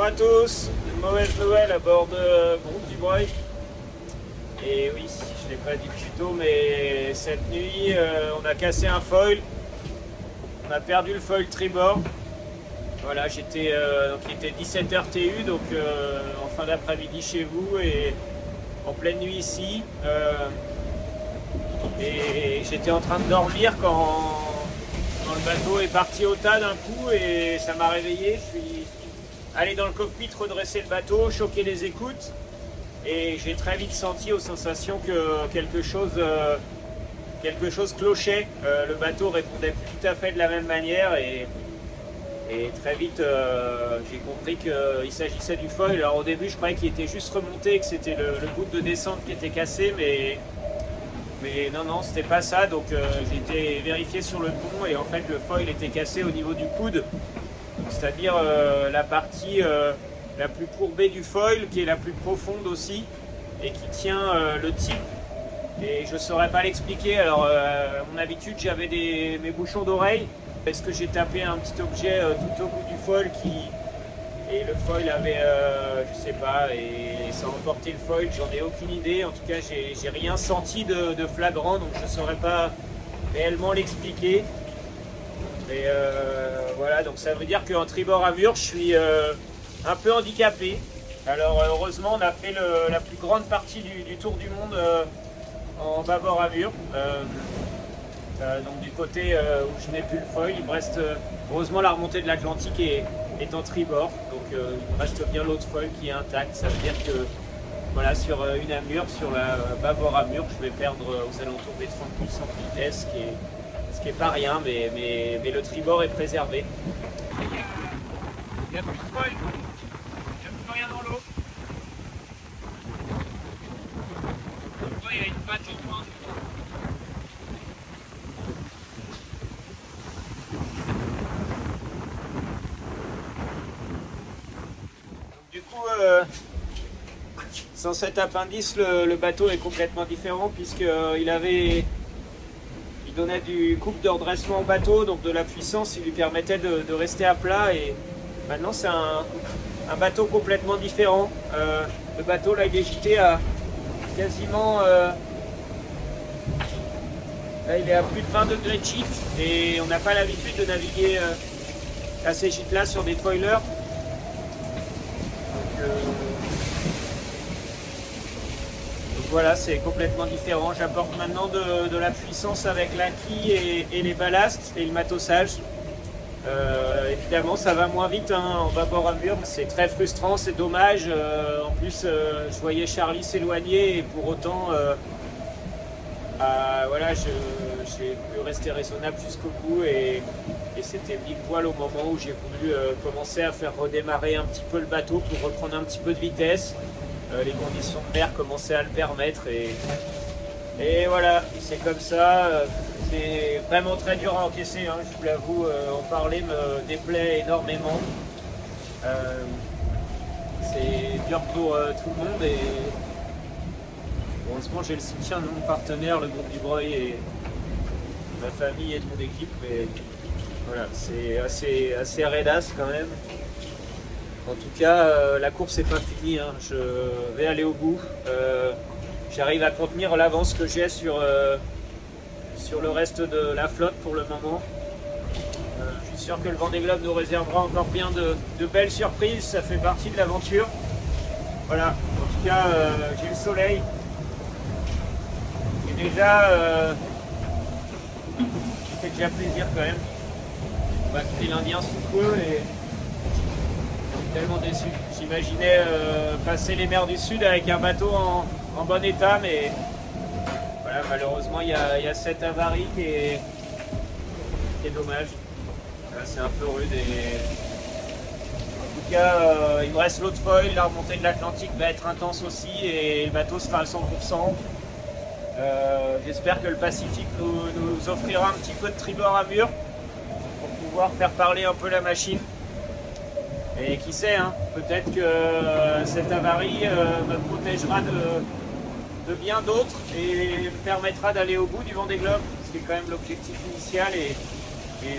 à tous, une mauvaise nouvelle à bord de Groupe Dubreuil. Et oui, je ne l'ai pas dit plus tôt, mais cette nuit, on a cassé un foil. On a perdu le foil tribord. Voilà, donc il était 17h TU, donc en fin d'après-midi chez vous et en pleine nuit ici. Et j'étais en train de dormir quand le bateau est parti au tas d'un coup et ça m'a réveillé. Je suis allé dans le cockpit, redresser le bateau, choquer les écoutes et j'ai très vite senti aux sensations que quelque chose clochait. Le bateau répondait tout à fait de la même manière et très vite j'ai compris qu'il s'agissait du foil. Alors au début je croyais qu'il était juste remonté, que c'était le bout de descente qui était cassé, mais non, c'était pas ça. Donc j'ai été vérifié sur le pont et en fait le foil était cassé au niveau du coude, c'est-à-dire la partie la plus courbée du foil, qui est la plus profonde aussi et qui tient le type. Et je saurais pas l'expliquer. Alors à mon habitude j'avais mes bouchons d'oreille. Est-ce que j'ai tapé un petit objet tout au bout du foil et le foil avait, je sais pas, et ça a emporté le foil, j'en ai aucune idée. En tout cas, j'ai rien senti de flagrant, donc je ne saurais pas réellement l'expliquer. Mais voilà, donc ça veut dire qu'en tribord à mur, je suis un peu handicapé. Alors heureusement, on a fait la plus grande partie du tour du monde en bâbord à mur. Donc du côté où je n'ai plus le foil, il me reste heureusement la remontée de l'Atlantique est en tribord, donc il me reste bien l'autre foil qui est intact. Ça veut dire que voilà, sur une amure, sur la bâbord amure, je vais perdre aux alentours des 30 000 centres de vitesse, ce qui est pas rien, mais le tribord est préservé. Il n'y a plus de foil, il n'y a plus rien dans l'eau. Il y a une patte au point. Du coup, sans cet appendice, le bateau est complètement différent puisqu'il donnait du couple de redressement au bateau, donc de la puissance, il lui permettait de rester à plat. Et maintenant, c'est un bateau complètement différent. Le bateau, là, il est gîté à quasiment... là, il est à plus de 20 degrés de gîte et on n'a pas l'habitude de naviguer à ces gîtes-là sur des foilers. Donc voilà, c'est complètement différent. J'apporte maintenant de la puissance avec la quille et les ballasts et le matossage. Évidemment, ça va moins vite en bâbord à mur. C'est très frustrant, c'est dommage. En plus, je voyais Charlie s'éloigner et pour autant, voilà, j'ai pu rester raisonnable jusqu'au bout et c'était pile poil au moment où j'ai voulu commencer à faire redémarrer un petit peu le bateau pour reprendre un petit peu de vitesse. Les conditions de mer commençaient à le permettre et voilà, c'est comme ça. C'est vraiment très dur à encaisser, hein, je vous l'avoue, en parler me déplaît énormément. C'est dur pour tout le monde et heureusement j'ai le soutien de mon partenaire, le groupe Dubreuil et ma famille et de mon équipe, mais voilà, c'est assez raidasse quand même. En tout cas, la course n'est pas finie, hein. Je vais aller au bout. J'arrive à contenir l'avance que j'ai sur le reste de la flotte pour le moment. Je suis sûr que le Vendée Globe nous réservera encore bien de belles surprises, ça fait partie de l'aventure. Voilà, en tout cas, j'ai le soleil. Et déjà, ça fait déjà plaisir quand même. On va quitter l'Indien sous peu et je suis tellement déçu. J'imaginais passer les mers du Sud avec un bateau en bon état, mais voilà, malheureusement il y a cette avarie qui est dommage. C'est un peu rude et en tout cas il me reste l'autre foil, la remontée de l'Atlantique va être intense aussi et le bateau sera à 100%. J'espère que le Pacifique nous offrira un petit peu de tribord à mur pour pouvoir faire parler un peu la machine. Et qui sait, hein, peut-être que cette avarie me protégera de bien d'autres et me permettra d'aller au bout du Vendée Globe, ce qui est quand même l'objectif initial et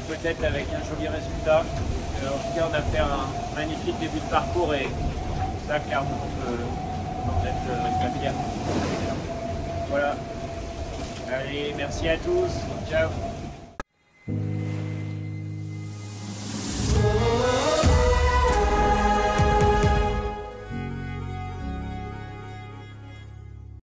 peut-être avec un joli résultat. En tout cas, on a fait un magnifique début de parcours et ça, clairement, on peut en être très fier. Voilà. Allez, merci à tous. Ciao.